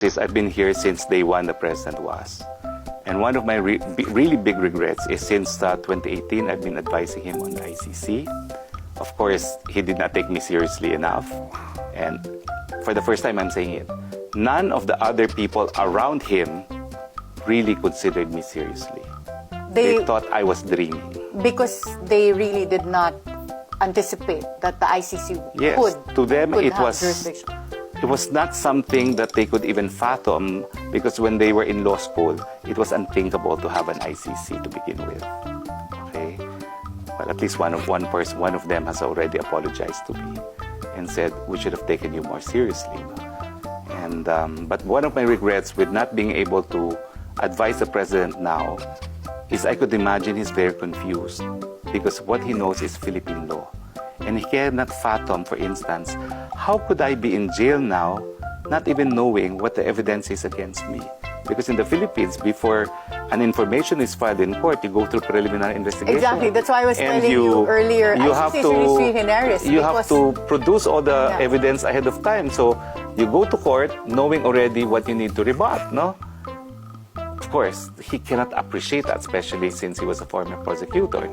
I've been here since day one the president was. And one of my really big regrets is since 2018, I've been advising him on the ICC. Of course, he did not take me seriously enough. And for the first time, I'm saying it. None of the other people around him really considered me seriously. They thought I was dreaming. Because they really did not anticipate that the ICC to them could it have was jurisdiction. It was not something that they could even fathom, because when they were in law school, it was unthinkable to have an ICC to begin with. Okay, well, at least one of them has already apologized to me and said we should have taken you more seriously. And but one of my regrets with not being able to advise the president now is I could imagine he's very confused because what he knows is Philippine law. And he cannot fathom, for instance, how could I be in jail now, not even knowing what the evidence is against me? Because in the Philippines, before an information is filed in court, you go through preliminary investigation. Exactly, that's why I was telling you earlier. You have to produce all the evidence ahead of time. So you go to court knowing already what you need to rebut, no? Of course, he cannot appreciate that, especially since he was a former prosecutor.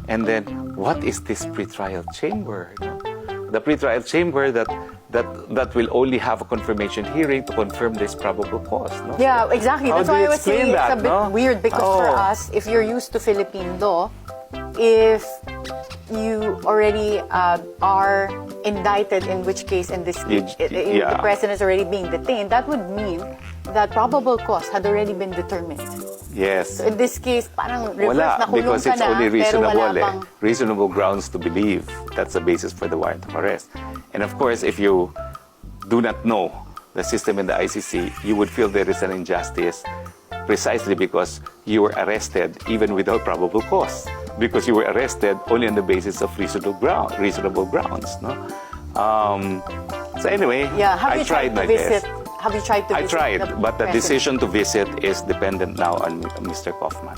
And then, what is this pretrial chamber? The pretrial chamber that will only have a confirmation hearing to confirm this probable cause. No? Yeah, exactly. That's why I was saying that, it's a bit weird because for us, if you're used to Philippine law, if you already are indicted, in which case, in this case, the president is already being detained, that would mean that probable cause had already been determined. Yes. So in this case, parang reverse na kulong because it's ka na, only reasonable, pang... reasonable grounds to believe. That's the basis for the warrant of arrest. And of course, if you do not know the system in the ICC, you would feel there is an injustice precisely because you were arrested even without probable cause. Because you were arrested only on the basis of reasonable grounds. No? So anyway, I tried my best. Have you tried to visit? I tried, but the decision to visit is dependent now on Mr. Kaufman.